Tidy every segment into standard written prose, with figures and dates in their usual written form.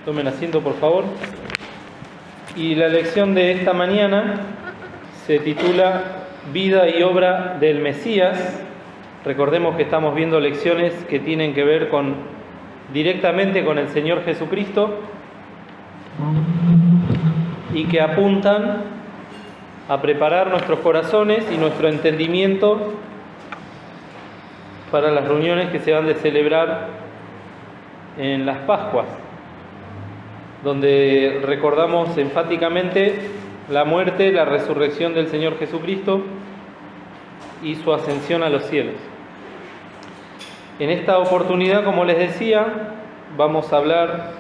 Tomen asiento, por favor. Y la lección de esta mañana se titula Vida y obra del Mesías. Recordemos que estamos viendo lecciones que tienen que ver directamente con el Señor Jesucristo y que apuntan a preparar nuestros corazones y nuestro entendimiento para las reuniones que se van a celebrar en las Pascuas, donde recordamos enfáticamente la muerte, la resurrección del Señor Jesucristo y su ascensión a los cielos. En esta oportunidad, como les decía, vamos a hablar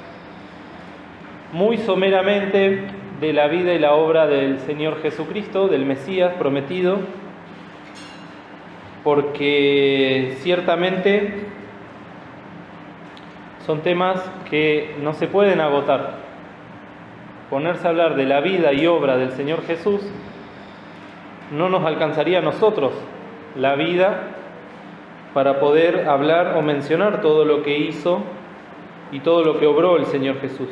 muy someramente de la vida y la obra del Señor Jesucristo, del Mesías prometido, porque ciertamente son temas que no se pueden agotar. Ponerse a hablar de la vida y obra del Señor Jesús no nos alcanzaría a nosotros la vida para poder hablar o mencionar todo lo que hizo y todo lo que obró el Señor Jesús.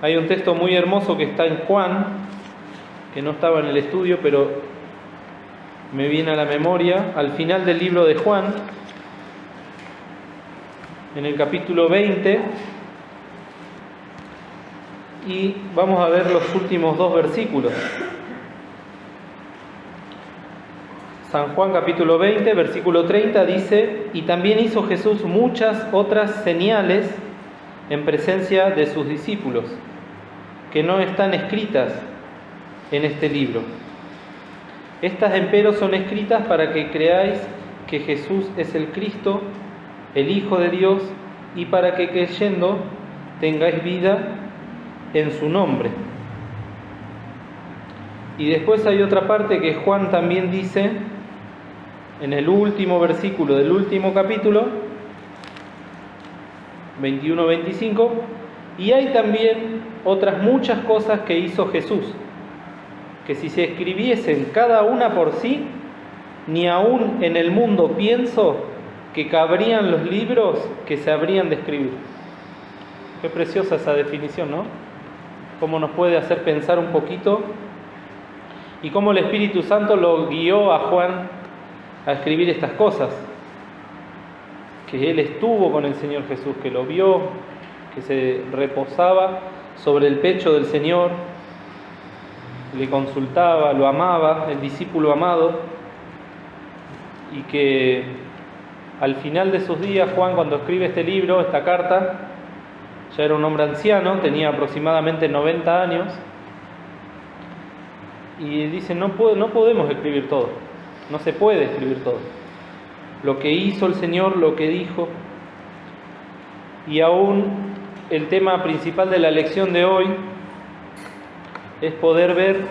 Hay un texto muy hermoso que está en Juan, que no estaba en el estudio, pero me viene a la memoria, al final del libro de Juan, en el capítulo 20, y vamos a ver los últimos dos versículos. San Juan capítulo 20, versículo 30 dice: y también hizo Jesús muchas otras señales en presencia de sus discípulos, que no están escritas en este libro. Estas empero son escritas para que creáis que Jesús es el Cristo, el Hijo de Dios, y para que creyendo tengáis vida en su nombre. Y después hay otra parte que Juan también dice, en el último versículo del último capítulo, 21-25, y hay también otras muchas cosas que hizo Jesús, que si se escribiesen cada una por sí, ni aún en el mundo pienso que cabrían los libros que se habrían de escribir. Qué preciosa esa definición, ¿no? Cómo nos puede hacer pensar un poquito y cómo el Espíritu Santo lo guió a Juan a escribir estas cosas, que él estuvo con el Señor Jesús, que lo vio, que se reposaba sobre el pecho del Señor, le consultaba, lo amaba, el discípulo amado, y que al final de sus días, Juan, cuando escribe este libro, esta carta, ya era un hombre anciano, tenía aproximadamente 90 años, y dice, no podemos escribir todo, no se puede escribir todo. Lo que hizo el Señor, lo que dijo, y aún el tema principal de la lección de hoy es poder ver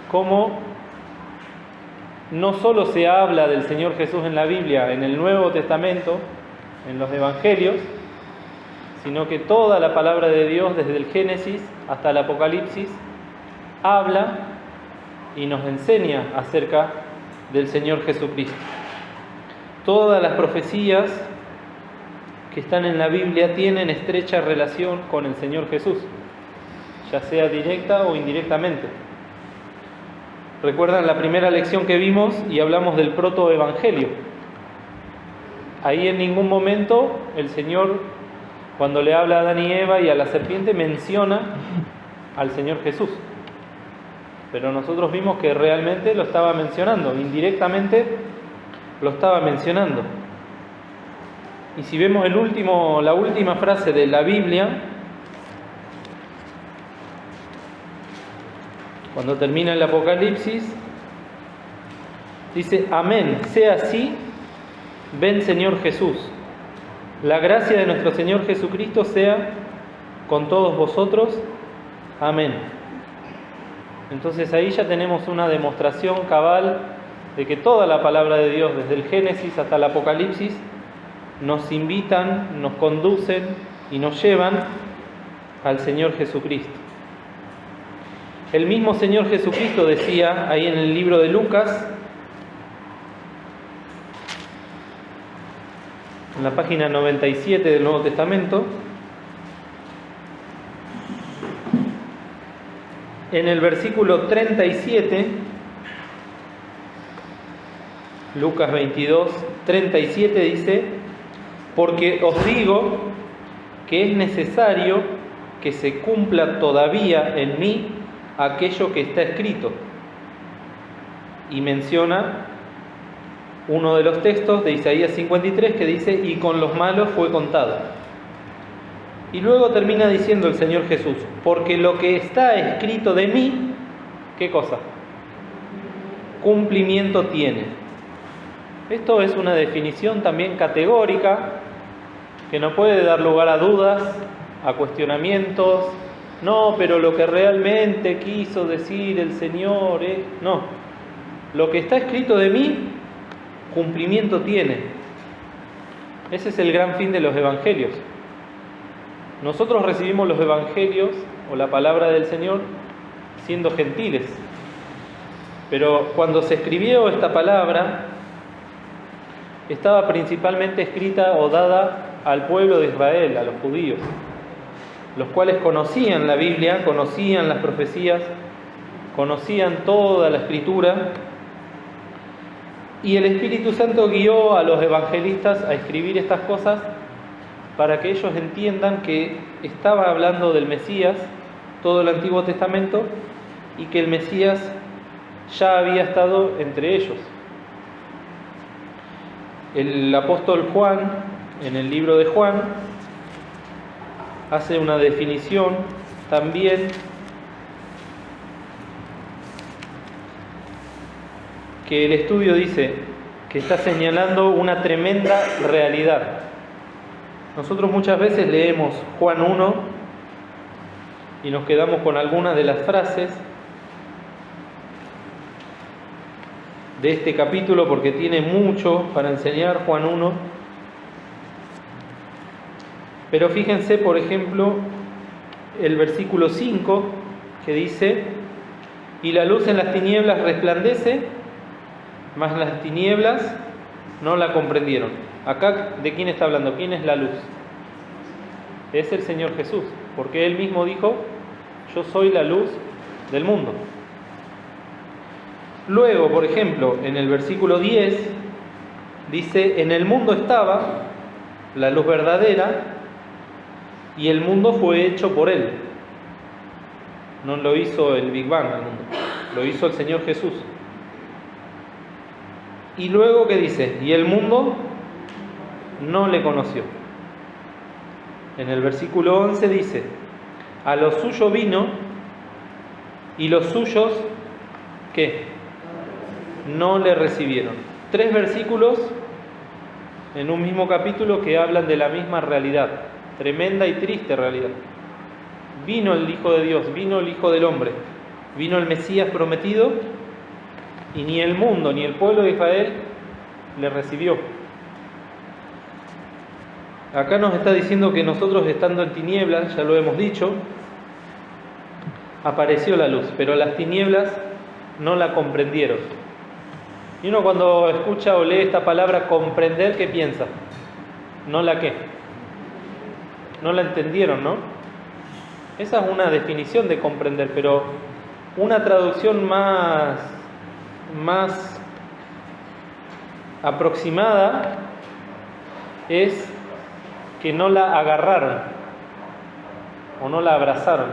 cómo no solo se habla del Señor Jesús en la Biblia, en el Nuevo Testamento, en los Evangelios, sino que toda la palabra de Dios, desde el Génesis hasta el Apocalipsis, habla y nos enseña acerca del Señor Jesucristo. Todas las profecías que están en la Biblia tienen estrecha relación con el Señor Jesús, ya sea directa o indirectamente. ¿Recuerdan la primera lección que vimos y hablamos del protoevangelio? Ahí en ningún momento el Señor, cuando le habla a Adán y Eva y a la serpiente, menciona al Señor Jesús. Pero nosotros vimos que realmente lo estaba mencionando, indirectamente lo estaba mencionando. Y si vemos la última frase de la Biblia, cuando termina el Apocalipsis, dice: amén, sea así, ven Señor Jesús. La gracia de nuestro Señor Jesucristo sea con todos vosotros. Amén. Entonces ahí ya tenemos una demostración cabal de que toda la palabra de Dios, desde el Génesis hasta el Apocalipsis, nos invitan, nos conducen y nos llevan al Señor Jesucristo. El mismo Señor Jesucristo decía ahí en el libro de Lucas, en la página 97 del Nuevo Testamento, en el versículo 37, Lucas 22, 37 dice: porque os digo que es necesario que se cumpla todavía en mí aquello que está escrito. Y menciona uno de los textos de Isaías 53 que dice: y con los malos fue contado. Y luego termina diciendo el Señor Jesús: porque lo que está escrito de mí, ¿qué cosa? Cumplimiento tiene. Esto es una definición también categórica que no puede dar lugar a dudas, a cuestionamientos. No, pero lo que realmente quiso decir el Señor es... No, lo que está escrito de mí, cumplimiento tiene. Ese es el gran fin de los evangelios. Nosotros recibimos los evangelios o la palabra del Señor siendo gentiles. Pero cuando se escribió esta palabra, estaba principalmente escrita o dada al pueblo de Israel, a los judíos, los cuales conocían la Biblia, conocían las profecías, conocían toda la Escritura, y el Espíritu Santo guió a los evangelistas a escribir estas cosas para que ellos entiendan que estaba hablando del Mesías, todo el Antiguo Testamento, y que el Mesías ya había estado entre ellos. El apóstol Juan, en el libro de Juan, hace una definición también que el estudio dice que está señalando una tremenda realidad. Nosotros muchas veces leemos Juan 1 y nos quedamos con algunas de las frases de este capítulo porque tiene mucho para enseñar Juan 1. Pero fíjense, por ejemplo, el versículo 5 que dice: y la luz en las tinieblas resplandece, mas las tinieblas no la comprendieron. Acá, ¿de quién está hablando? ¿Quién es la luz? Es el Señor Jesús, porque Él mismo dijo: yo soy la luz del mundo. Luego, por ejemplo, en el versículo 10 dice: en el mundo estaba la luz verdadera y el mundo fue hecho por Él. No lo hizo el Big Bang al mundo, lo hizo el Señor Jesús. Y luego, ¿qué dice? Y el mundo no le conoció. En el versículo 11 dice: a lo suyo vino y los suyos, ¿qué? No le recibieron. 3 versículos en un mismo capítulo que hablan de la misma realidad, tremenda y triste realidad. Vino el Hijo de Dios, vino el Hijo del Hombre, vino el Mesías prometido, y ni el mundo ni el pueblo de Israel le recibió. Acá nos está diciendo que nosotros, estando en tinieblas, ya lo hemos dicho, apareció la luz, pero las tinieblas no la comprendieron. Y uno, cuando escucha o lee esta palabra comprender, ¿qué piensa? No la qué. No la entendieron, ¿no? Esa es una definición de comprender, pero una traducción más aproximada es que no la agarraron o no la abrazaron.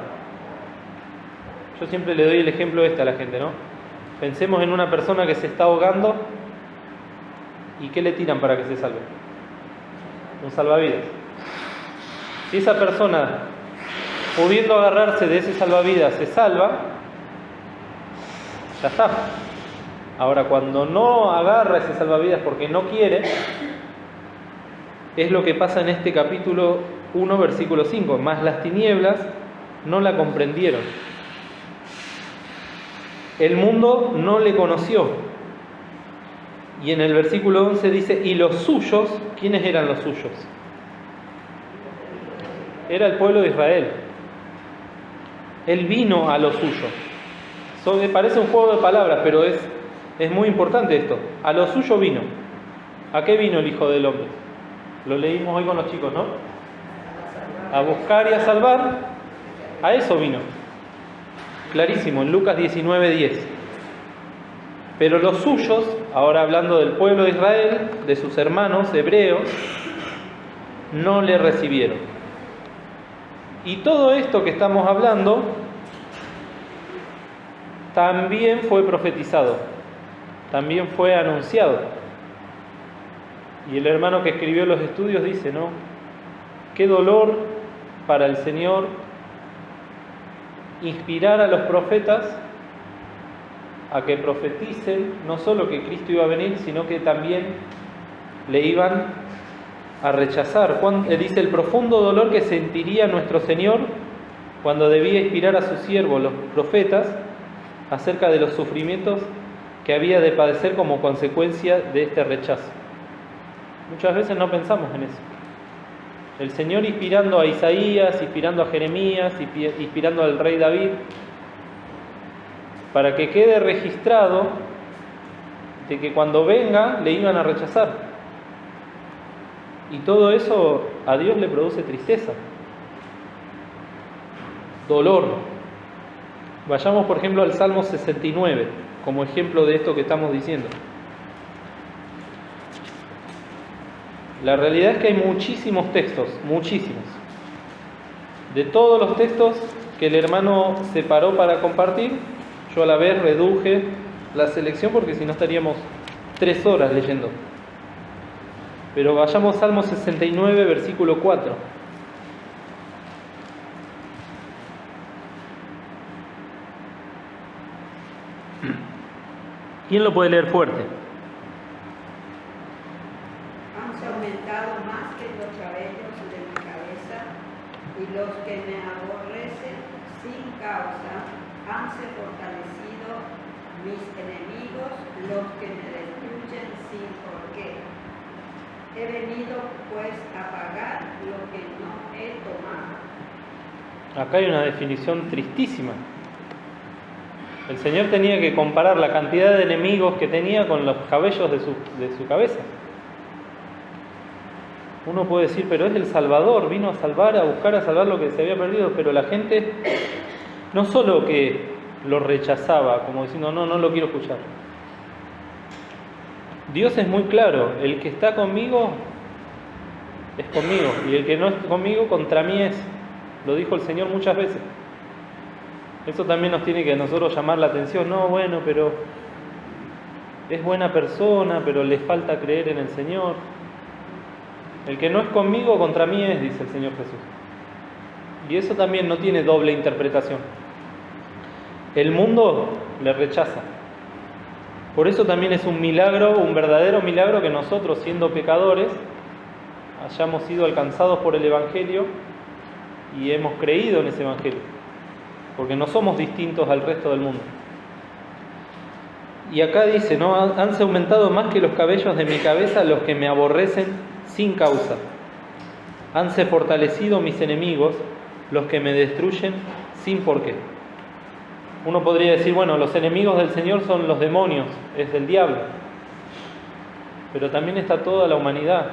Yo siempre le doy el ejemplo a la gente, ¿no? Pensemos en una persona que se está ahogando y ¿qué le tiran para que se salve? Un salvavidas. Si esa persona, pudiendo agarrarse de ese salvavidas, se salva, ya está. Ahora, cuando no agarra ese salvavidas porque no quiere, es lo que pasa en este capítulo 1, versículo 5. Mas las tinieblas no la comprendieron. El mundo no le conoció. Y en el versículo 11 dice: y los suyos, ¿quiénes eran los suyos? Era el pueblo de Israel. Él vino a lo suyo. Parece un juego de palabras, pero es muy importante esto. A lo suyo vino. ¿A qué vino el Hijo del Hombre? Lo leímos hoy con los chicos, ¿no? A buscar y a salvar. A eso vino. clarísimo, en Lucas 19:10. Pero los suyos, ahora hablando del pueblo de Israel, de sus hermanos hebreos, no le recibieron. Y todo esto que estamos hablando también fue profetizado, también fue anunciado. Y el hermano que escribió los estudios dice, ¿no? Qué dolor para el Señor inspirar a los profetas a que profeticen no solo que Cristo iba a venir, sino que también le iban a rechazar. Dice el profundo dolor que sentiría nuestro Señor cuando debía inspirar a sus siervos, los profetas, acerca de los sufrimientos que había de padecer como consecuencia de este rechazo. Muchas veces no pensamos en eso. El Señor inspirando a Isaías, inspirando a Jeremías, inspirando al rey David, para que quede registrado de que cuando venga le iban a rechazar. Y todo eso a Dios le produce tristeza, dolor. Vayamos, por ejemplo, al Salmo 69, como ejemplo de esto que estamos diciendo. La realidad es que hay muchísimos textos, muchísimos. De todos los textos que el hermano separó para compartir, yo a la vez reduje la selección porque si no estaríamos 3 horas leyendo. Pero vayamos al Salmo 69, versículo 4. ¿Quién lo puede leer fuerte? Hanse aumentado más que los cabellos de mi cabeza, y los que me aborrecen sin causa, hanse fortalecido mis enemigos, los que me destruyen sin por qué. He venido pues a pagar lo que no he tomado. Acá hay una definición tristísima. El Señor tenía que comparar la cantidad de enemigos que tenía con los cabellos de su cabeza. Uno puede decir, pero es el Salvador, vino a salvar, a buscar a salvar lo que se había perdido, pero la gente no solo que lo rechazaba, como diciendo, no lo quiero escuchar. Dios es muy claro, el que está conmigo es conmigo, y el que no está conmigo contra mí es. Lo dijo el Señor muchas veces. Eso también nos tiene que a nosotros llamar la atención. No, bueno, pero es buena persona, pero le falta creer en el Señor. El que no es conmigo, contra mí es, dice el Señor Jesús. Y eso también no tiene doble interpretación. El mundo le rechaza. Por eso también es un milagro, un verdadero milagro, que nosotros, siendo pecadores, hayamos sido alcanzados por el Evangelio y hemos creído en ese Evangelio. Porque no somos distintos al resto del mundo. Y acá dice, ¿no? Hanse aumentado más que los cabellos de mi cabeza los que me aborrecen sin causa. Hanse fortalecido mis enemigos, los que me destruyen sin por qué. Uno podría decir, bueno, los enemigos del Señor son los demonios, es del diablo. Pero también está toda la humanidad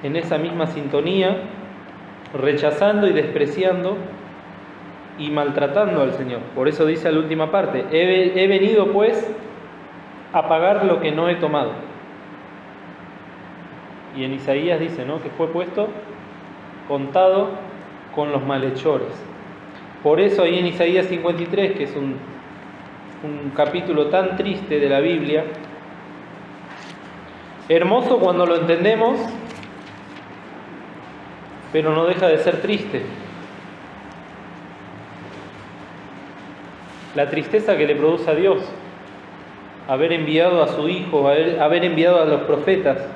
en esa misma sintonía, rechazando y despreciando y maltratando al Señor. Por eso dice a la última parte, he venido pues a pagar lo que no he tomado. Y en Isaías dice, ¿no?, que fue puesto contado con los malhechores. Por eso ahí en Isaías 53, que es un capítulo tan triste de la Biblia, hermoso cuando lo entendemos, pero no deja de ser triste. La tristeza que le produce a Dios haber enviado a su Hijo, haber enviado a los profetas,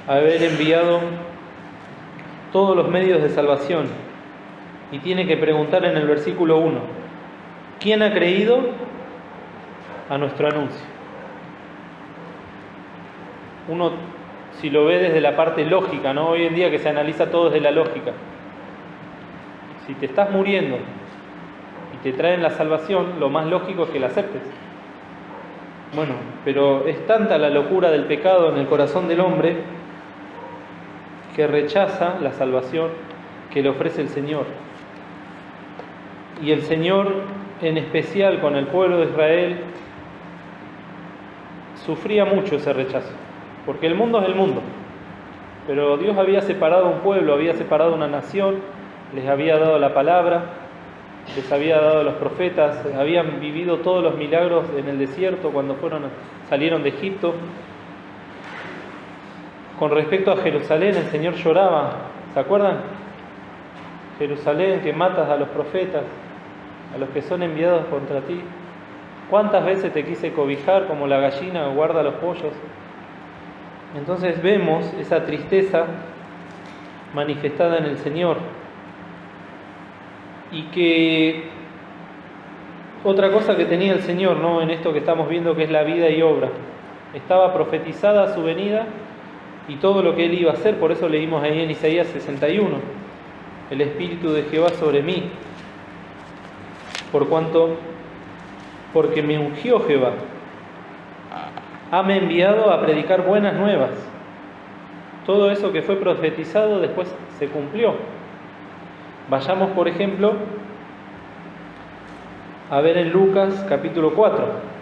haber enviado todos los medios de salvación. Y tiene que preguntar en el versículo 1, ¿quién ha creído a nuestro anuncio? Uno, si lo ve desde la parte lógica, ¿no? Hoy en día que se analiza todo desde la lógica. Si te estás muriendo y te traen la salvación, lo más lógico es que la aceptes. Bueno, pero es tanta la locura del pecado en el corazón del hombre que rechaza la salvación que le ofrece el Señor. Y el Señor en especial con el pueblo de Israel, sufría mucho ese rechazo, porque el mundo es el mundo, pero Dios había separado un pueblo, había separado una nación, les había dado la palabra, les había dado los profetas, habían vivido todos los milagros en el desierto cuando salieron de Egipto. Con respecto a Jerusalén, el Señor lloraba, ¿se acuerdan? Jerusalén, que matas a los profetas, a los que son enviados contra ti. ¿Cuántas veces te quise cobijar como la gallina guarda los pollos? Entonces vemos esa tristeza manifestada en el Señor. Y que otra cosa que tenía el Señor, ¿no?, en esto que estamos viendo, que es la vida y obra. Estaba profetizada su venida y todo lo que Él iba a hacer. Por eso leímos ahí en Isaías 61, el Espíritu de Jehová sobre mí, porque me ungió Jehová, hame enviado a predicar buenas nuevas. Todo eso que fue profetizado después se cumplió. Vayamos, por ejemplo, a ver en Lucas capítulo 4.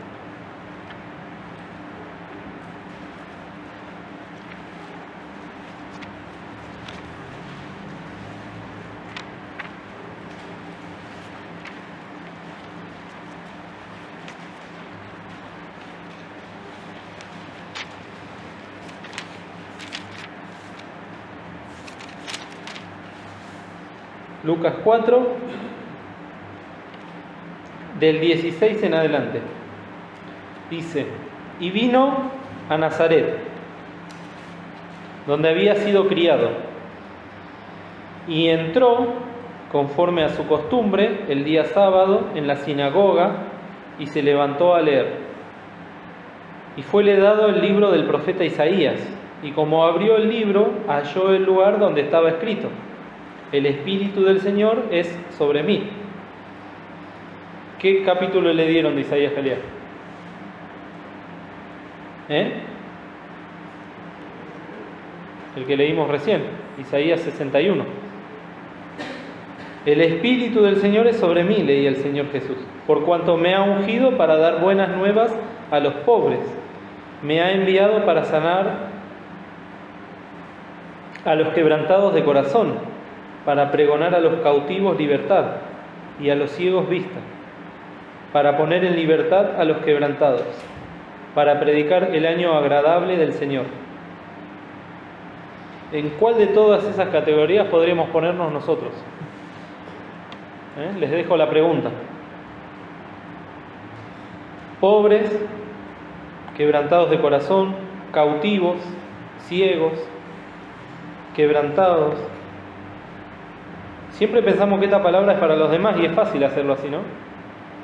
Lucas 4, del 16 en adelante. Dice: y vino a Nazaret, donde había sido criado, y entró, conforme a su costumbre, el día sábado en la sinagoga, y se levantó a leer. Y fuele dado el libro del profeta Isaías, y como abrió el libro, halló el lugar donde estaba escrito: el Espíritu del Señor es sobre mí. ¿Qué capítulo le dieron de Isaías Galeá? El que leímos recién, Isaías 61. El Espíritu del Señor es sobre mí, leía el Señor Jesús, por cuanto me ha ungido para dar buenas nuevas a los pobres, me ha enviado para sanar a los quebrantados de corazón, para pregonar a los cautivos libertad y a los ciegos vista, para poner en libertad a los quebrantados, para predicar el año agradable del Señor. ¿En cuál de todas esas categorías podríamos ponernos nosotros? Les dejo la pregunta. Pobres, quebrantados de corazón, cautivos, ciegos, quebrantados. Siempre pensamos que esta palabra es para los demás y es fácil hacerlo así, ¿no?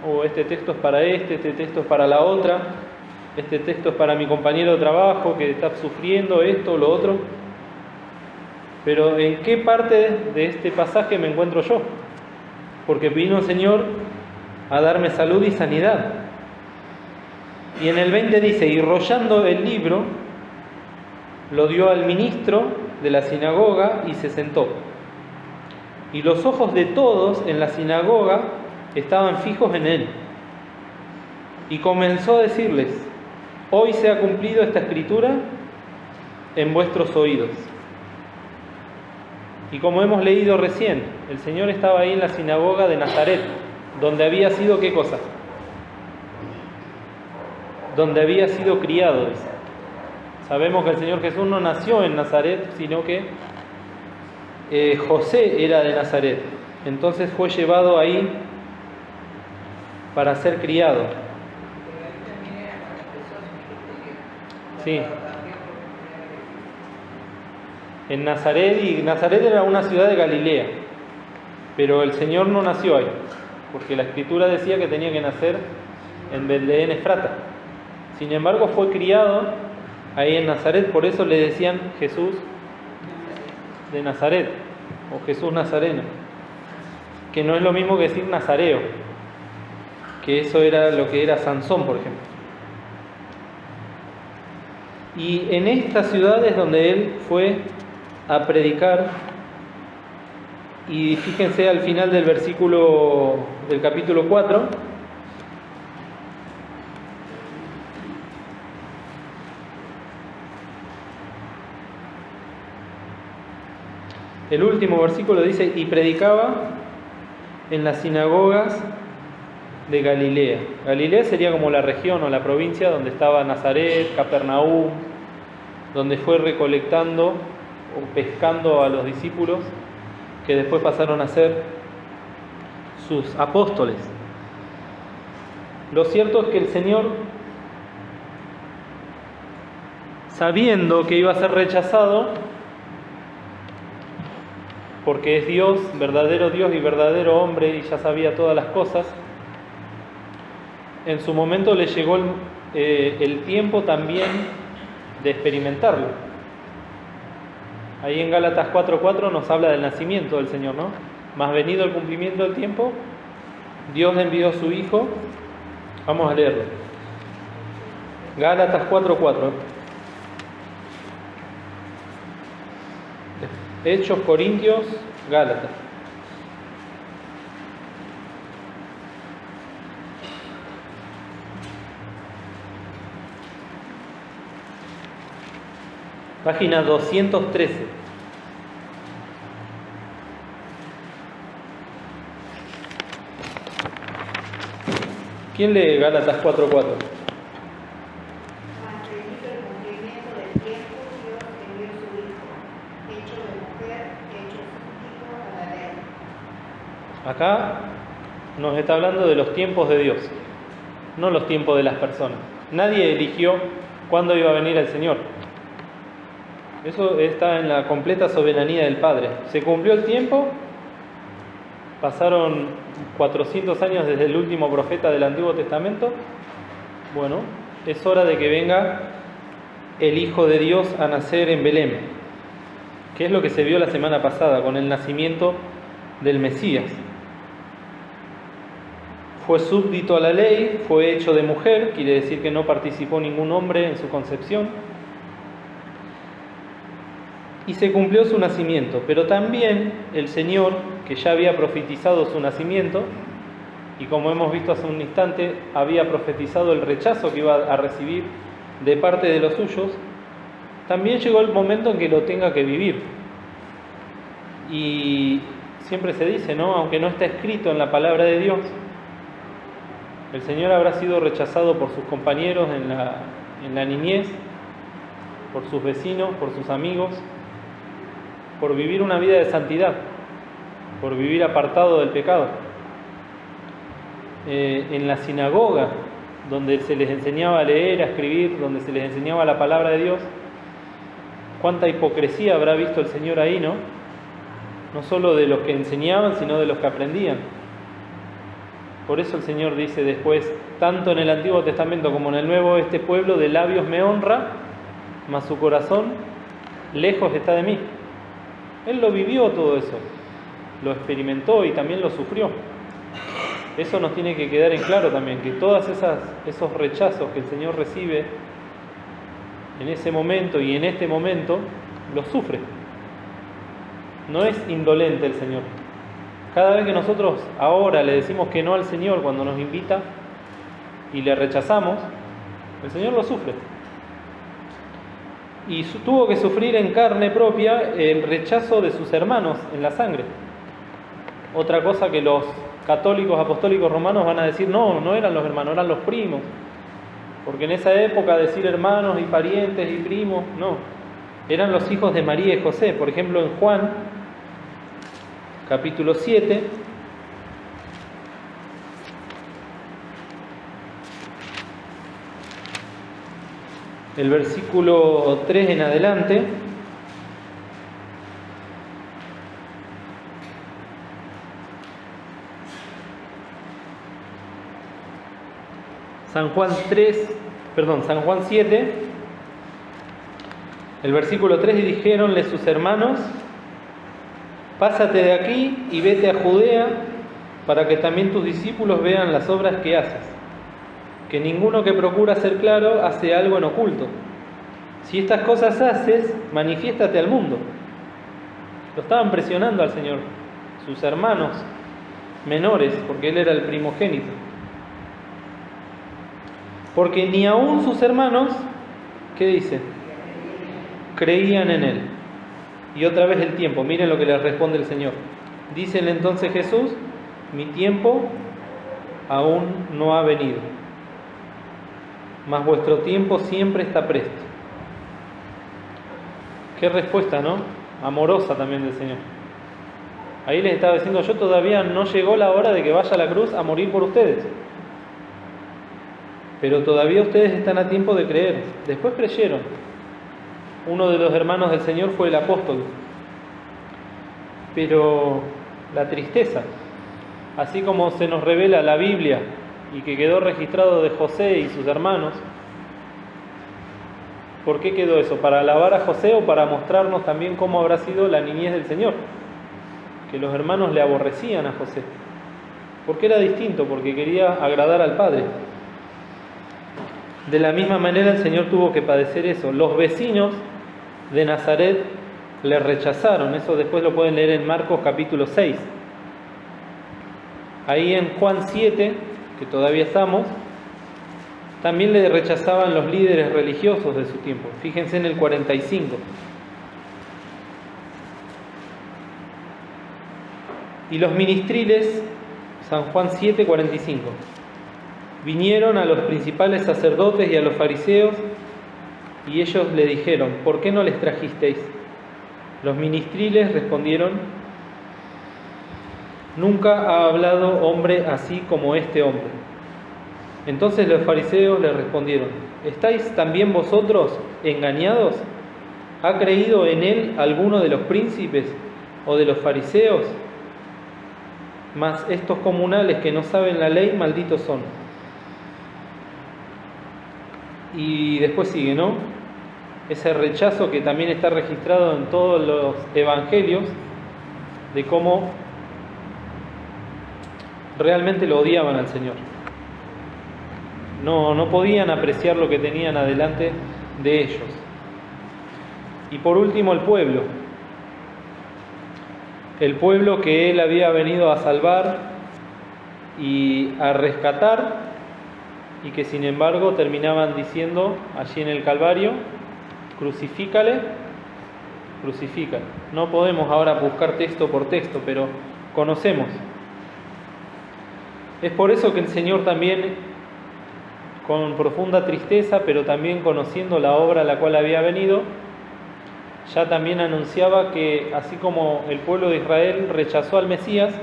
O este texto es para este texto es para la otra, este texto es para mi compañero de trabajo que está sufriendo esto o lo otro. Pero ¿en qué parte de este pasaje me encuentro yo? Porque vino el Señor a darme salud y sanidad. Y en el 20 dice: y rollando el libro, lo dio al ministro de la sinagoga y se sentó. Y los ojos de todos en la sinagoga estaban fijos en él. Y comenzó a decirles: hoy se ha cumplido esta escritura en vuestros oídos. Y como hemos leído recién, el Señor estaba ahí en la sinagoga de Nazaret, donde había sido, ¿qué cosa? Donde había sido criado, dice. Sabemos que el Señor Jesús no nació en Nazaret, sino que José era de Nazaret. Entonces fue llevado ahí para ser criado. Sí. En Nazaret, y Nazaret era una ciudad de Galilea, pero el Señor no nació ahí, porque la Escritura decía que tenía que nacer en Belén Efrata. Sin embargo, fue criado ahí en Nazaret, por eso le decían Jesús de Nazaret, o Jesús Nazareno, que no es lo mismo que decir Nazareo, que eso era lo que era Sansón, por ejemplo. Y en estas ciudades donde él fue a predicar, Y fíjense al final del versículo del capítulo 4. El último versículo dice: y predicaba en las sinagogas de Galilea. Galilea sería como la región o la provincia donde estaba Nazaret, Capernaum, donde fue recolectando o pescando a los discípulos que después pasaron a ser sus apóstoles. Lo cierto es que el Señor, sabiendo que iba a ser rechazado, porque es Dios y verdadero hombre, y ya sabía todas las cosas, en su momento le llegó el tiempo también de experimentarlo. Ahí en Gálatas 4:4 nos habla del nacimiento del Señor, ¿no? Mas venido el cumplimiento del tiempo, Dios envió a su Hijo. Vamos a leerlo. Gálatas 4:4. Hechos, Corintios, Gálatas. Página 213. ¿Quién lee Gálatas 4:4? Acá nos está hablando de los tiempos de Dios, no los tiempos de las personas. Nadie eligió cuándo iba a venir el Señor. Eso está en la completa soberanía del Padre. Se cumplió el tiempo, pasaron 400 años desde el último profeta del Antiguo Testamento. Bueno, es hora de que venga el Hijo de Dios a nacer en Belén, que es lo que se vio la semana pasada con el nacimiento del Mesías. Fue súbdito a la ley, fue hecho de mujer, quiere decir que no participó ningún hombre en su concepción, y se cumplió su nacimiento. Pero también el Señor, que ya había profetizado su nacimiento, y como hemos visto hace un instante, había profetizado el rechazo que iba a recibir de parte de los suyos, también llegó el momento en que lo tenga que vivir. Y siempre se dice, ¿no? Aunque no está escrito en la palabra de Dios, el Señor habrá sido rechazado por sus compañeros en la niñez, por sus vecinos, por sus amigos, por vivir una vida de santidad, por vivir apartado del pecado. En la sinagoga, donde se les enseñaba a leer, a escribir, donde se les enseñaba la palabra de Dios, cuánta hipocresía habrá visto el Señor ahí, ¿no? No solo de los que enseñaban, sino de los que aprendían. Por eso el Señor dice después, tanto en el Antiguo Testamento como en el Nuevo, este pueblo de labios me honra, mas su corazón lejos está de mí. Él lo vivió todo eso, lo experimentó y también lo sufrió. Eso nos tiene que quedar en claro también, que todos esos rechazos que el Señor recibe en ese momento y en este momento, los sufre. No es indolente el Señor. Cada vez que nosotros ahora le decimos que no al Señor cuando nos invita y le rechazamos, el Señor lo sufre. Y tuvo que sufrir en carne propia el rechazo de sus hermanos en la sangre. Otra cosa que los católicos apostólicos romanos van a decir, no eran los hermanos, eran los primos. Porque en esa época decir hermanos y parientes y primos, no. Eran los hijos de María y José. Por ejemplo, en Juan, capítulo 7, el versículo 3 en adelante, San Juan 7, el versículo 3, y dijéronle sus hermanos, pásate de aquí y vete a Judea, para que también tus discípulos vean las obras que haces. Que ninguno que procura ser claro hace algo en oculto. Si estas cosas haces, manifiéstate al mundo. Lo estaban presionando al Señor. sus hermanos menores, porque él era el primogénito. Porque ni aún sus hermanos, ¿qué dice? Creían en él. Y otra vez el tiempo, miren lo que les responde el Señor. Dícele entonces Jesús: mi tiempo aún no ha venido, mas vuestro tiempo siempre está presto. Qué respuesta, ¿no? Amorosa también del Señor. Ahí les estaba diciendo: yo todavía no llegó la hora de que vaya a la cruz a morir por ustedes, pero todavía ustedes están a tiempo de creer. Después creyeron. Uno de los hermanos del Señor fue el apóstol. Pero la tristeza, así como se nos revela la Biblia y que quedó registrado de José y sus hermanos, ¿por qué quedó eso? ¿Para alabar a José o para mostrarnos también cómo habrá sido la niñez del Señor? Que los hermanos le aborrecían a José. Porque era distinto, porque quería agradar al Padre. De la misma manera el Señor tuvo que padecer eso. Los vecinos de Nazaret le rechazaron. Eso después lo pueden leer en Marcos capítulo 6. Ahí en Juan 7, que todavía estamos, también le rechazaban los líderes religiosos de su tiempo. Fíjense en el 45. Y los ministriles, San Juan 7, 45. Vinieron a los principales sacerdotes y a los fariseos, y ellos le dijeron: ¿por qué no les trajisteis? Los ministriles respondieron: nunca ha hablado hombre así como este hombre. Entonces los fariseos le respondieron: ¿estáis también vosotros engañados? ¿Ha creído en él alguno de los príncipes o de los fariseos? Mas estos comunales que no saben la ley, malditos son. Y después sigue, ¿no? Ese rechazo que también está registrado en todos los evangelios, de cómo realmente lo odiaban al Señor. No podían apreciar lo que tenían adelante de ellos. Y por último, el pueblo. El pueblo que Él había venido a salvar y a rescatar, y que sin embargo terminaban diciendo allí en el Calvario: crucifícale, crucifícale. No podemos ahora buscar texto por texto, pero conocemos. Es por eso que el Señor también, con profunda tristeza, pero también conociendo la obra a la cual había venido, ya también anunciaba que así como el pueblo de Israel rechazó al Mesías,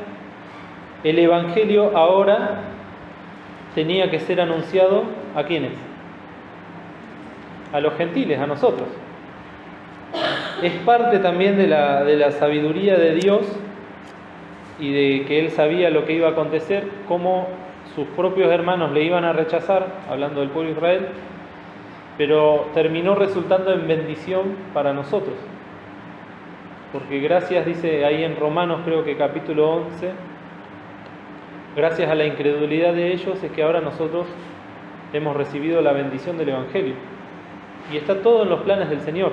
el Evangelio ahora tenía que ser anunciado ¿a quiénes? A los gentiles, a nosotros. Es parte también de la sabiduría de Dios y de que Él sabía lo que iba a acontecer, cómo sus propios hermanos le iban a rechazar, hablando del pueblo de Israel, pero terminó resultando en bendición para nosotros. Porque gracias, dice ahí en Romanos, creo que capítulo 11, gracias a la incredulidad de ellos es que ahora nosotros hemos recibido la bendición del Evangelio. Y está todo en los planes del Señor.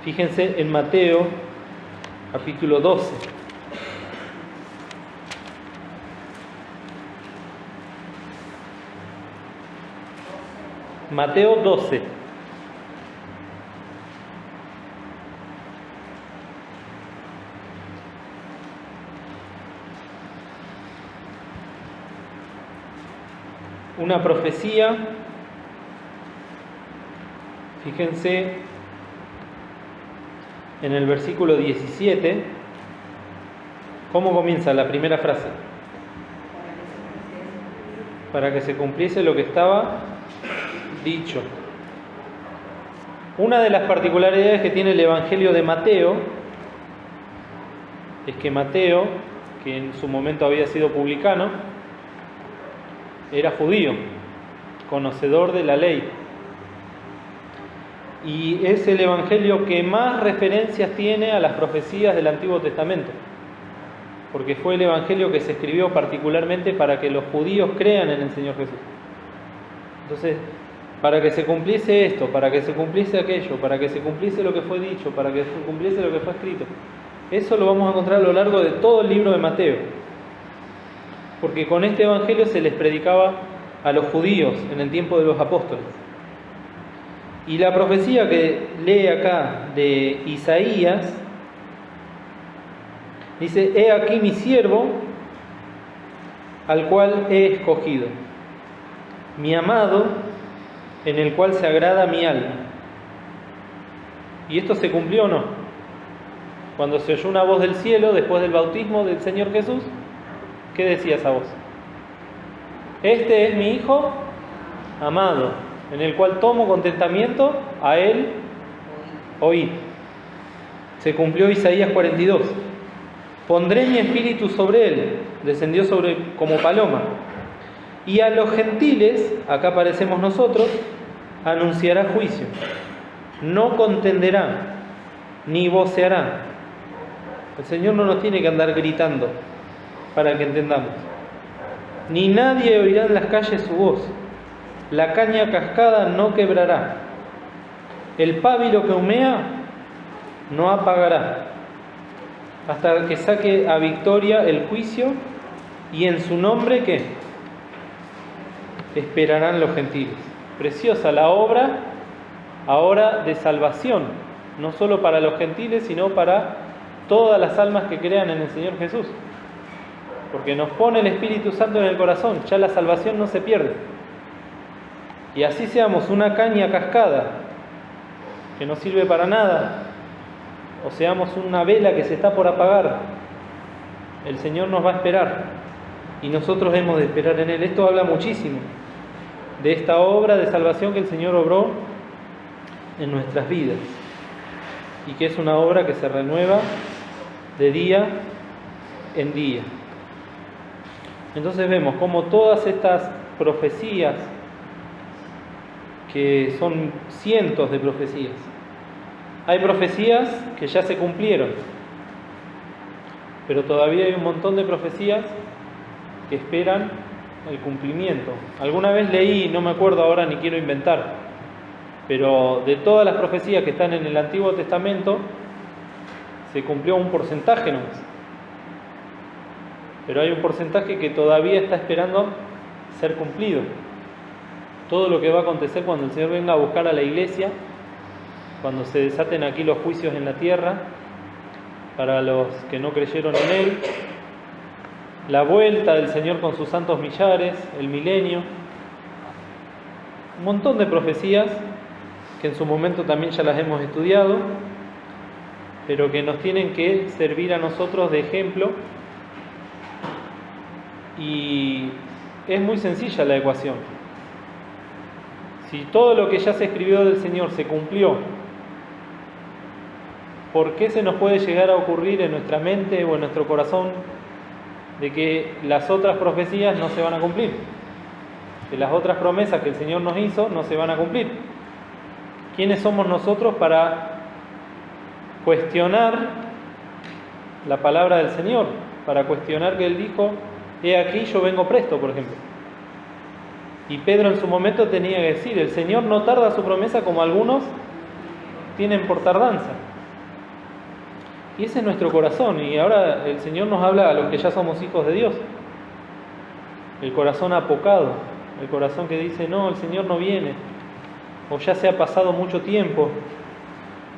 Fíjense en Mateo, capítulo 12. Mateo 12. Una profecía. Fíjense en el versículo 17, ¿cómo comienza la primera frase? Para que se cumpliese lo que estaba dicho. Una de las particularidades que tiene el Evangelio de Mateo es que Mateo, que en su momento había sido publicano, era judío, conocedor de la ley. Y es el Evangelio que más referencias tiene a las profecías del Antiguo Testamento, porque fue el Evangelio que se escribió particularmente para que los judíos crean en el Señor Jesús. Entonces, para que se cumpliese esto, para que se cumpliese aquello, para que se cumpliese lo que fue dicho, para que se cumpliese lo que fue escrito. Eso lo vamos a encontrar a lo largo de todo el libro de Mateo, porque con este evangelio se les predicaba a los judíos en el tiempo de los apóstoles. Y la profecía que lee acá de Isaías dice: he aquí mi siervo, al cual he escogido, mi amado, en el cual se agrada mi alma. ¿Y esto se cumplió o no? Cuando se oyó una voz del cielo después del bautismo del Señor Jesús, ¿qué decía esa voz? Este es mi Hijo amado, en el cual tomo contentamiento, a Él oí. Se cumplió Isaías 42. Pondré mi espíritu sobre Él, descendió como paloma. Y a los gentiles, acá aparecemos nosotros, anunciará juicio. No contenderá, ni voceará. El Señor no nos tiene que andar gritando para que entendamos. Ni nadie oirá en las calles su voz. La caña cascada no quebrará. El pábilo que humea no apagará, hasta que saque a victoria el juicio, y en su nombre, ¿qué? Esperarán los gentiles. Preciosa la obra ahora de salvación, no solo para los gentiles, sino para todas las almas que crean en el Señor Jesús. Porque nos pone el Espíritu Santo en el corazón, ya la salvación no se pierde. Y así seamos una caña cascada que no sirve para nada, o seamos una vela que se está por apagar, el Señor nos va a esperar y nosotros hemos de esperar en Él. Esto habla muchísimo de esta obra de salvación que el Señor obró en nuestras vidas y que es una obra que se renueva de día en día. Entonces vemos cómo todas estas profecías, que son cientos de profecías, hay profecías que ya se cumplieron, pero todavía hay un montón de profecías que esperan el cumplimiento. Alguna vez leí, no me acuerdo ahora ni quiero inventar, pero de todas las profecías que están en el Antiguo Testamento se cumplió un porcentaje nomás, pero hay un porcentaje que todavía está esperando ser cumplido. Todo lo que va a acontecer cuando el Señor venga a buscar a la iglesia, cuando se desaten aquí los juicios en la tierra para los que no creyeron en Él, la vuelta del Señor con sus santos millares, el milenio, un montón de profecías que en su momento también ya las hemos estudiado, pero que nos tienen que servir a nosotros de ejemplo. Y es muy sencilla la ecuación. Si todo lo que ya se escribió del Señor se cumplió, ¿por qué se nos puede llegar a ocurrir en nuestra mente o en nuestro corazón de que las otras profecías no se van a cumplir? Que las otras promesas que el Señor nos hizo no se van a cumplir. ¿Quiénes somos nosotros para cuestionar la palabra del Señor? Para cuestionar que Él dijo: he aquí yo vengo presto, por ejemplo. Y Pedro en su momento tenía que decir: el Señor no tarda su promesa como algunos tienen por tardanza. Y ese es nuestro corazón. Y ahora el Señor nos habla a los que ya somos hijos de Dios. El corazón apocado, el corazón que dice: no, el Señor no viene, o ya se ha pasado mucho tiempo,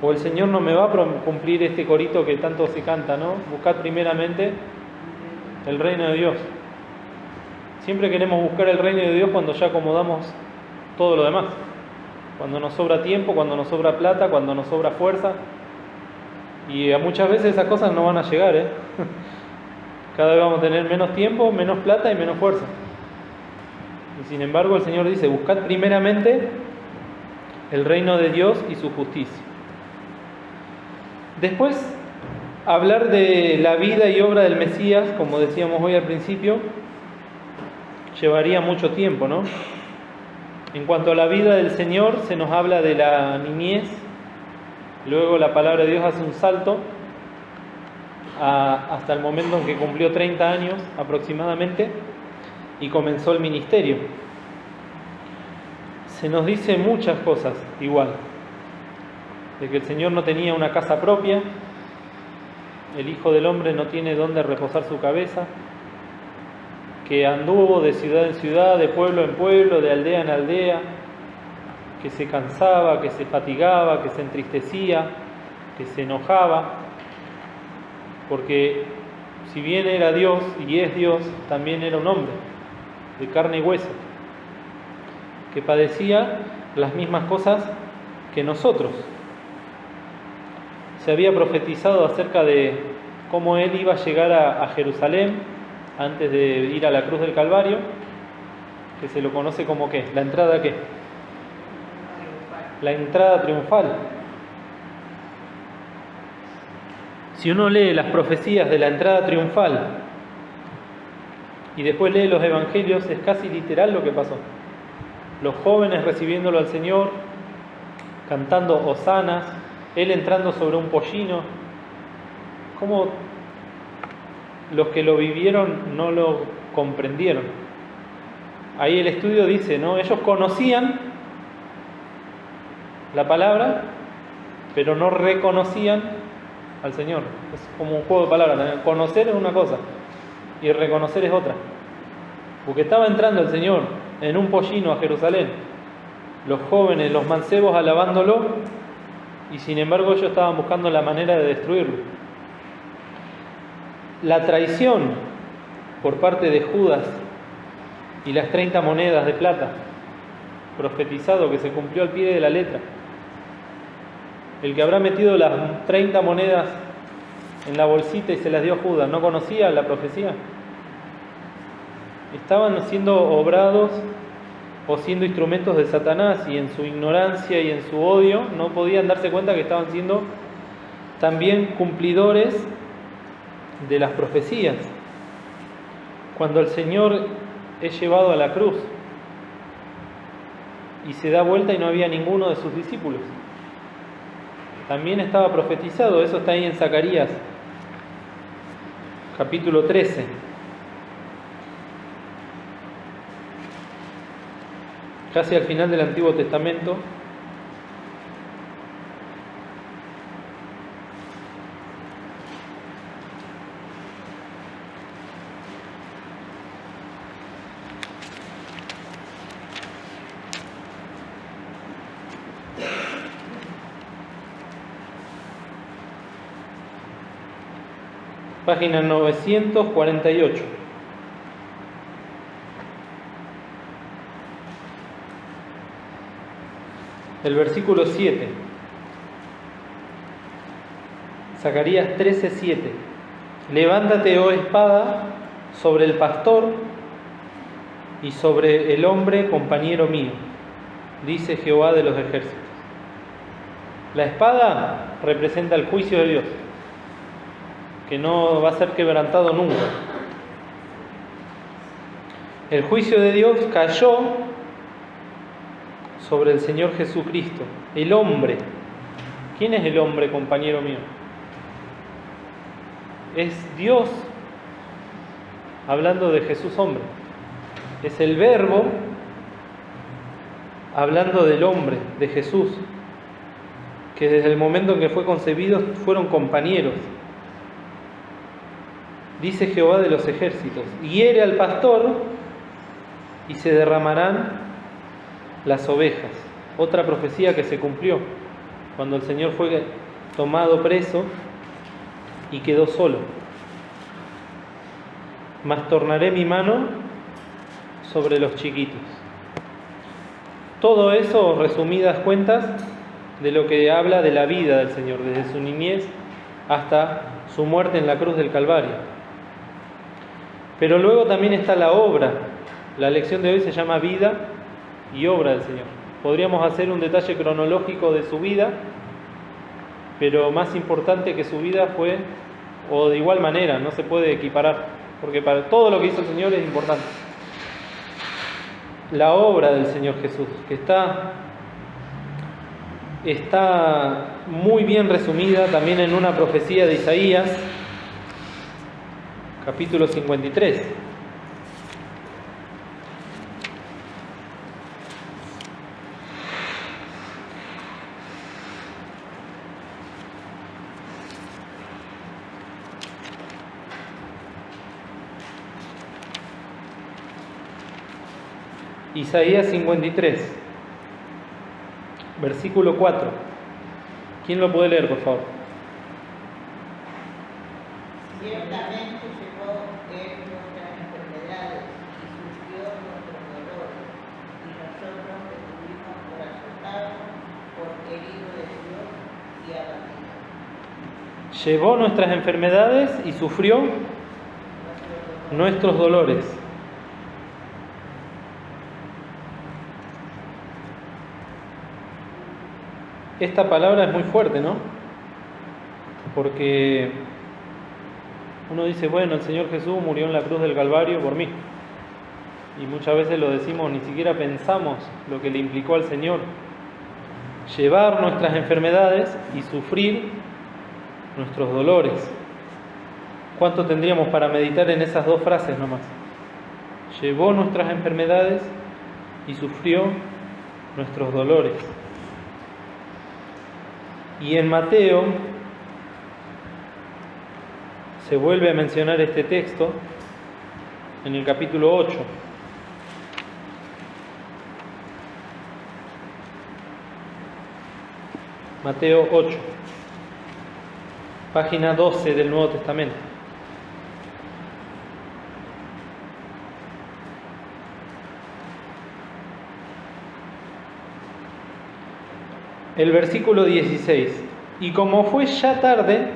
o el Señor no me va a cumplir este corito que tanto se canta, ¿no? Buscad primeramente el reino de Dios. Siempre queremos buscar el reino de Dios cuando ya acomodamos todo lo demás. Cuando nos sobra tiempo, cuando nos sobra plata, cuando nos sobra fuerza. Y muchas veces esas cosas no van a llegar, ¿eh? Cada vez vamos a tener menos tiempo, menos plata y menos fuerza. Y sin embargo el Señor dice: buscad primeramente el reino de Dios y su justicia. Después, hablar de la vida y obra del Mesías, como decíamos hoy al principio, llevaría mucho tiempo, ¿no? En cuanto a la vida del Señor, se nos habla de la niñez, luego la palabra de Dios hace un salto hasta el momento en que cumplió 30 años aproximadamente y comenzó el ministerio. Se nos dice muchas cosas igual, de que el Señor no tenía una casa propia, el Hijo del Hombre no tiene dónde reposar su cabeza, que anduvo de ciudad en ciudad, de pueblo en pueblo, de aldea en aldea, que se cansaba, que se fatigaba, que se entristecía, que se enojaba, porque si bien era Dios y es Dios, también era un hombre de carne y hueso, que padecía las mismas cosas que nosotros. Se había profetizado acerca de cómo él iba a llegar a Jerusalén antes de ir a la cruz del Calvario, que se lo conoce como ¿qué? ¿La entrada qué? La entrada triunfal. Si uno lee las profecías de la entrada triunfal y después lee los evangelios, es casi literal lo que pasó. Los jóvenes recibiéndolo al Señor, cantando hosanas, él entrando sobre un pollino. Como los que lo vivieron no lo comprendieron. Ahí el estudio dice, ¿no? Ellos conocían la palabra, pero no reconocían al Señor. Es como un juego de palabras. Conocer es una cosa y reconocer es otra. Porque estaba entrando el Señor en un pollino a Jerusalén, los jóvenes, los mancebos alabándolo, y sin embargo ellos estaban buscando la manera de destruirlo. La traición por parte de Judas y las 30 monedas de plata, profetizado, que se cumplió al pie de la letra. El que habrá metido las 30 monedas en la bolsita y se las dio a Judas, ¿no conocía la profecía? Estaban siendo obrados o siendo instrumentos de Satanás, y en su ignorancia y en su odio no podían darse cuenta que estaban siendo también cumplidores de las profecías. Cuando el Señor es llevado a la cruz y se da vuelta y no había ninguno de sus discípulos, también estaba profetizado. Eso está ahí en Zacarías capítulo 13. Casi al final del Antiguo Testamento. Página 948. El versículo 7. Zacarías 13:7. Levántate, oh espada, sobre el pastor y sobre el hombre compañero mío, dice Jehová de los ejércitos. La espada representa el juicio de Dios, que no va a ser quebrantado nunca. El juicio de Dios cayó sobre el Señor Jesucristo, el hombre. ¿Quién es el hombre, compañero mío? Es Dios hablando de Jesús hombre. Es el Verbo hablando del hombre, de Jesús, que desde el momento en que fue concebido fueron compañeros. Dice Jehová de los ejércitos: hiere al pastor y se derramarán las ovejas. Otra profecía que se cumplió cuando el Señor fue tomado preso y quedó solo. Mas tornaré mi mano sobre los chiquitos. Todo eso, resumidas cuentas, de lo que habla de la vida del Señor, desde su niñez hasta su muerte en la cruz del Calvario. Pero luego también está la obra. La lección de hoy se llama Vida y Obra del Señor. Podríamos hacer un detalle cronológico de su vida, pero más importante que su vida fue, o de igual manera, no se puede equiparar, porque para todo lo que hizo el Señor es importante. La obra del Señor Jesús, que está muy bien resumida también en una profecía de Isaías, capítulo 53. Isaías 53, versículo 4. ¿Quién lo puede leer, por favor? Ciertamente llevó él nuestras enfermedades y sufrió nuestros dolores, y nosotros que tuvimos por azotados, por herido de Dios y abatido. Llevó nuestras enfermedades y sufrió nuestros dolores. Esta palabra es muy fuerte, ¿no? Porque uno dice, bueno, el Señor Jesús murió en la cruz del Calvario por mí. Y muchas veces lo decimos, ni siquiera pensamos lo que le implicó al Señor llevar nuestras enfermedades y sufrir nuestros dolores. ¿Cuánto tendríamos para meditar en esas dos frases nomás? Llevó nuestras enfermedades y sufrió nuestros dolores. Y en Mateo se vuelve a mencionar este texto en el capítulo 8. Mateo 8, página 12 del Nuevo Testamento. El versículo 16. Y como fue ya tarde,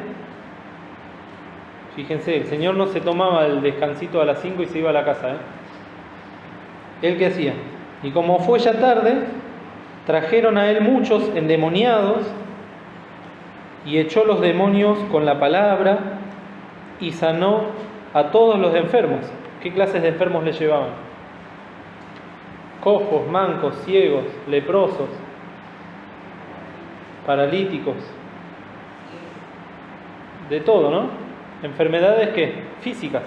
fíjense, el Señor no se tomaba el descansito a las 5 y se iba a la casa, ¿Él qué hacía? Y como fue ya tarde, trajeron a Él muchos endemoniados, y echó los demonios con la palabra, y sanó a todos los enfermos. ¿Qué clases de enfermos le llevaban? Cojos, mancos, ciegos, leprosos, paralíticos, de todo, ¿no? Enfermedades ¿qué? Físicas.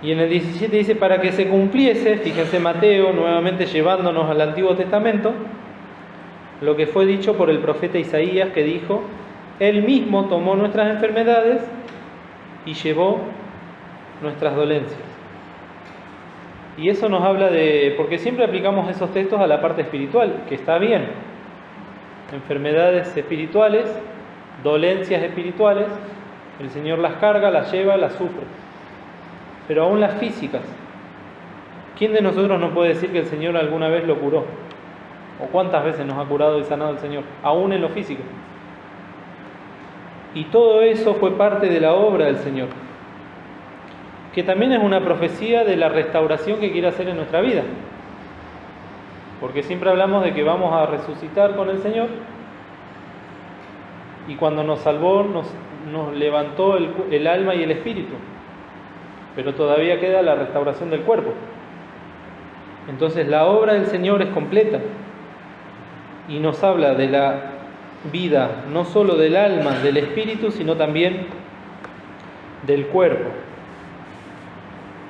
Y en el 17 dice, para que se cumpliese, fíjense Mateo, nuevamente llevándonos al Antiguo Testamento, lo que fue dicho por el profeta Isaías, que dijo, Él mismo tomó nuestras enfermedades y llevó nuestras dolencias. Y eso nos habla de, porque siempre aplicamos esos textos a la parte espiritual, que está bien. Enfermedades espirituales, dolencias espirituales, el Señor las carga, las lleva, las sufre. Pero aún las físicas, ¿quién de nosotros no puede decir que el Señor alguna vez lo curó? ¿O cuántas veces nos ha curado y sanado el Señor? Aún en lo físico. Y todo eso fue parte de la obra del Señor, que también es una profecía de la restauración que quiere hacer en nuestra vida. Porque siempre hablamos de que vamos a resucitar con el Señor, y cuando nos salvó nos levantó el alma y el espíritu, pero todavía queda la restauración del cuerpo. Entonces la obra del Señor es completa y nos habla de la vida, no solo del alma, del espíritu, sino también del cuerpo.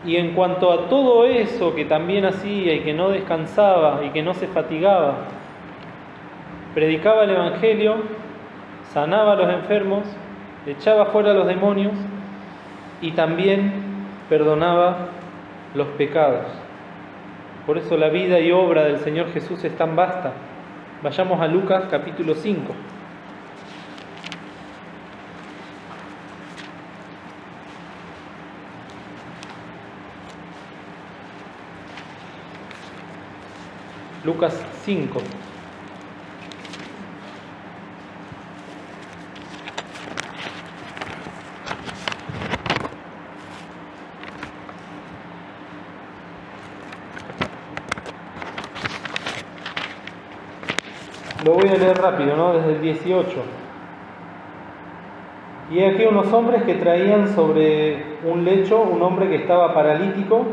Y en cuanto a todo eso que también hacía y que no descansaba y que no se fatigaba, predicaba el Evangelio, sanaba a los enfermos, echaba fuera a los demonios y también perdonaba los pecados. Por eso la vida y obra del Señor Jesús es tan vasta. Vayamos a Lucas capítulo 5. Lucas 5. Lo voy a leer rápido, ¿no? Desde el 18. Y aquí unos hombres que traían sobre un lecho un hombre que estaba paralítico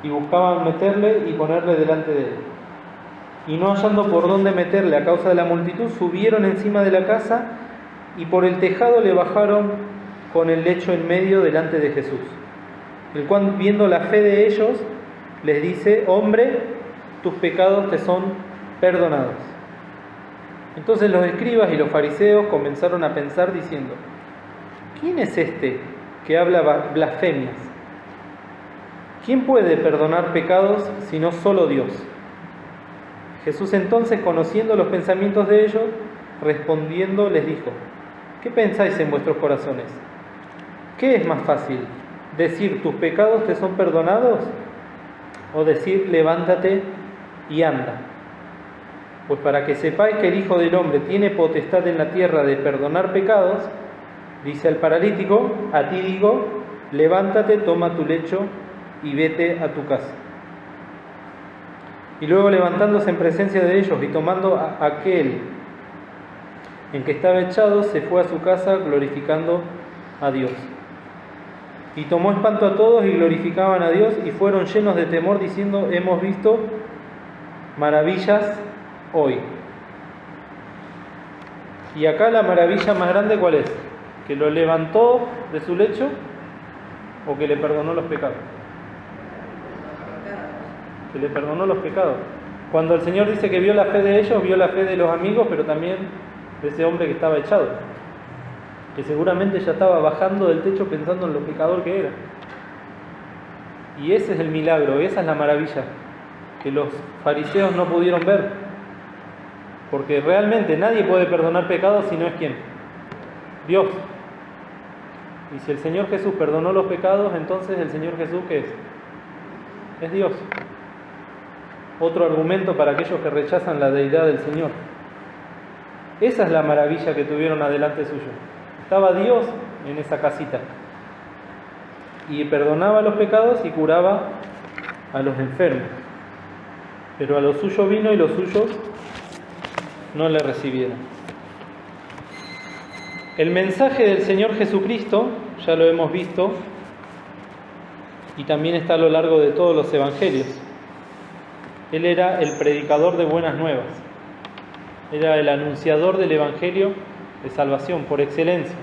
y buscaban meterle y ponerle delante de él. Y no hallando por dónde meterle a causa de la multitud, subieron encima de la casa y por el tejado le bajaron con el lecho en medio delante de Jesús. El cual, viendo la fe de ellos, les dice: hombre, tus pecados te son perdonados. Entonces los escribas y los fariseos comenzaron a pensar diciendo: ¿quién es este que habla blasfemias? ¿quién puede perdonar pecados sino solo Dios? Jesús entonces, conociendo los pensamientos de ellos, respondiendo les dijo: ¿qué pensáis en vuestros corazones? ¿Qué es más fácil? ¿Decir tus pecados te son perdonados? ¿O decir levántate y anda? Pues para que sepáis que el Hijo del Hombre tiene potestad en la tierra de perdonar pecados, dice al paralítico: a ti digo, levántate, toma tu lecho y vete a tu casa. Y luego, levantándose en presencia de ellos y tomando a aquel en que estaba echado, se fue a su casa glorificando a Dios. Y tomó espanto a todos y glorificaban a Dios y fueron llenos de temor, diciendo: hemos visto maravillas hoy. Y acá la maravilla más grande, ¿cuál es? ¿Que lo levantó de su lecho o que le perdonó los pecados? Que le perdonó los pecados. Cuando el Señor dice que vio la fe de ellos, vio la fe de los amigos, pero también de ese hombre que estaba echado, que seguramente ya estaba bajando del techo pensando en lo pecador que era. Y ese es el milagro, esa es la maravilla, que los fariseos no pudieron ver, porque realmente nadie puede perdonar pecados si no es ¿quién? Dios. Y si el Señor Jesús perdonó los pecados, entonces el Señor Jesús, ¿qué es? Es Dios. Otro argumento para aquellos que rechazan la deidad del Señor. Esa es la maravilla que tuvieron adelante suyo. Estaba Dios en esa casita y perdonaba los pecados y curaba a los enfermos. Pero a lo suyo vino y los suyos no le recibieron. El mensaje del Señor Jesucristo, ya lo hemos visto, y también está a lo largo de todos los evangelios. Él era el predicador de buenas nuevas. Era el anunciador del evangelio de salvación por excelencia.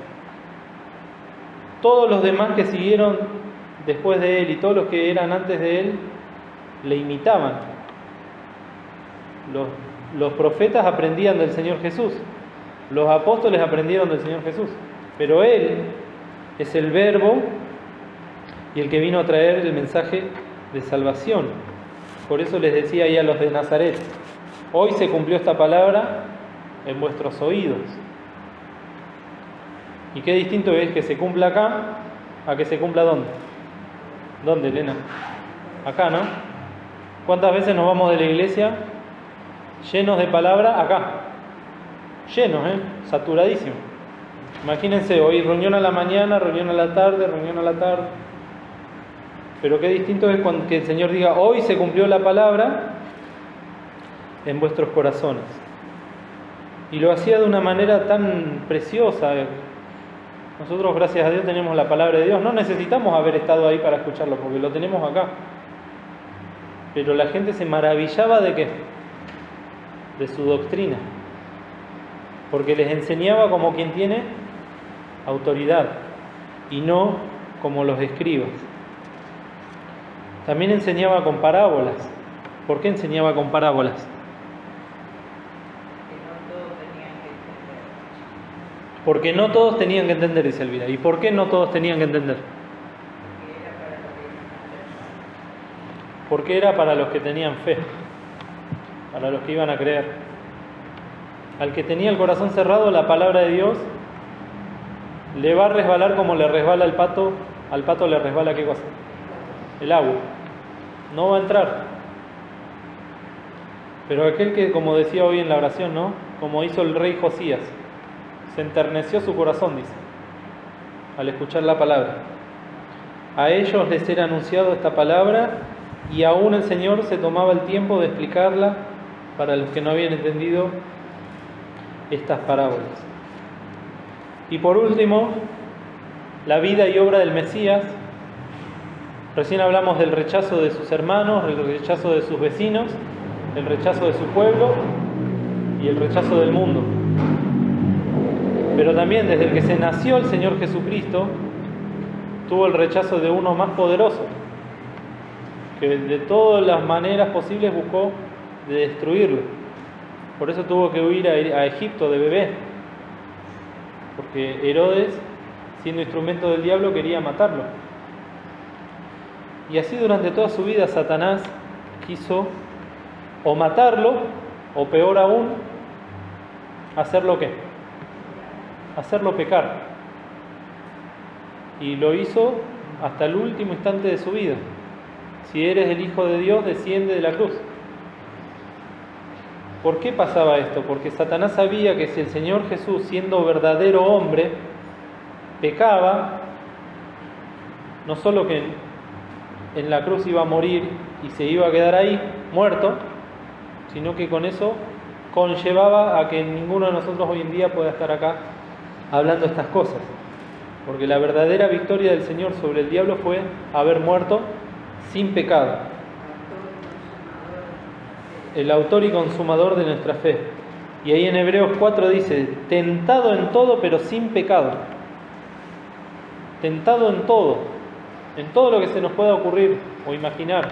Todos los demás que siguieron después de él y todos los que eran antes de él le imitaban. Los profetas aprendían del Señor Jesús, los apóstoles aprendieron del Señor Jesús, pero él es el Verbo y el que vino a traer el mensaje de salvación. Por eso les decía ahí a los de Nazaret: hoy se cumplió esta palabra en vuestros oídos. Y qué distinto es que se cumpla acá a que se cumpla ¿dónde? ¿Dónde, Elena? Acá, ¿no? ¿Cuántas veces nos vamos de la iglesia llenos de palabra acá? Llenos, saturadísimos. Imagínense, hoy reunión a la mañana, reunión a la tarde, reunión a la tarde. Pero qué distinto es cuando que el Señor diga: hoy se cumplió la palabra en vuestros corazones. Y lo hacía de una manera tan preciosa. Nosotros, gracias a Dios, tenemos la palabra de Dios. No necesitamos haber estado ahí para escucharlo, porque lo tenemos acá. Pero la gente se maravillaba ¿de qué? De su doctrina. Porque les enseñaba como quien tiene autoridad y no como los escribas. También enseñaba con parábolas. ¿Por qué enseñaba con parábolas? Porque no todos tenían que entender, dice Elvira. ¿Y por qué no todos tenían que entender? Porque era para los que tenían fe, para los que iban a creer. Al que tenía el corazón cerrado, la palabra de Dios le va a resbalar como le resbala el pato. Al pato le resbala ¿qué cosa? El agua. No va a entrar. Pero aquel que, como decía hoy en la oración, ¿no? Como hizo el rey Josías, se enterneció su corazón, dice, al escuchar la palabra. A ellos les era anunciado esta palabra y aún el Señor se tomaba el tiempo de explicarla para los que no habían entendido estas parábolas. Y por último, la vida y obra del Mesías. Recién hablamos del rechazo de sus hermanos, el rechazo de sus vecinos, el rechazo de su pueblo y el rechazo del mundo. Pero también desde el que se nació el Señor Jesucristo, tuvo el rechazo de uno más poderoso, que de todas las maneras posibles buscó de destruirlo. Por eso tuvo que huir a Egipto de bebé, porque Herodes, siendo instrumento del diablo, quería matarlo. Y así durante toda su vida Satanás quiso o matarlo, o peor aún, hacerlo ¿qué? Hacerlo pecar. Y lo hizo hasta el último instante de su vida. Si eres el Hijo de Dios, desciende de la cruz. ¿Por qué pasaba esto? Porque Satanás sabía que si el Señor Jesús, siendo verdadero hombre, pecaba, no solo que en la cruz iba a morir y se iba a quedar ahí, muerto, sino que con eso conllevaba a que ninguno de nosotros hoy en día pueda estar acá hablando estas cosas. Porque la verdadera victoria del Señor sobre el diablo fue haber muerto sin pecado. El autor y consumador de nuestra fe. Y ahí en Hebreos 4 dice, tentado en todo pero sin pecado. Tentado en todo lo que se nos pueda ocurrir o imaginar.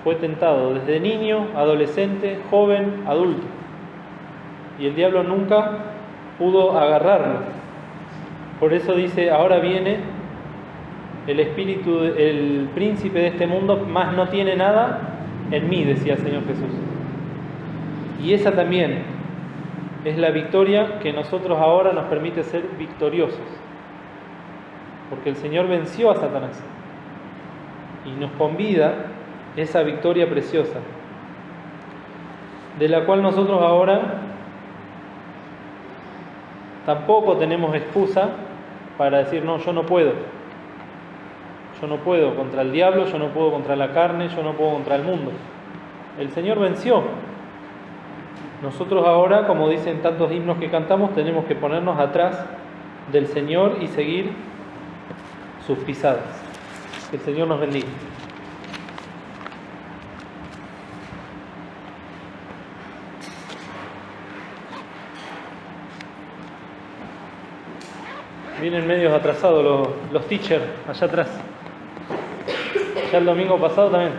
Fue tentado desde niño, adolescente, joven, adulto. Y el diablo nunca pudo agarrarlo. Por eso dice, ahora viene el espíritu, el príncipe de este mundo, más no tiene nada en mí, decía el Señor Jesús. Y esa también es la victoria que nosotros ahora nos permite ser victoriosos. Porque el Señor venció a Satanás y nos convida esa victoria preciosa, de la cual nosotros ahora tampoco tenemos excusa para decir, no, yo no puedo. Yo no puedo contra el diablo, yo no puedo contra la carne, yo no puedo contra el mundo. El Señor venció. Nosotros ahora, como dicen tantos himnos que cantamos, tenemos que ponernos atrás del Señor y seguir sus pisadas. Que el Señor nos bendiga. Vienen medios atrasados los teachers allá atrás. Ya el domingo pasado también.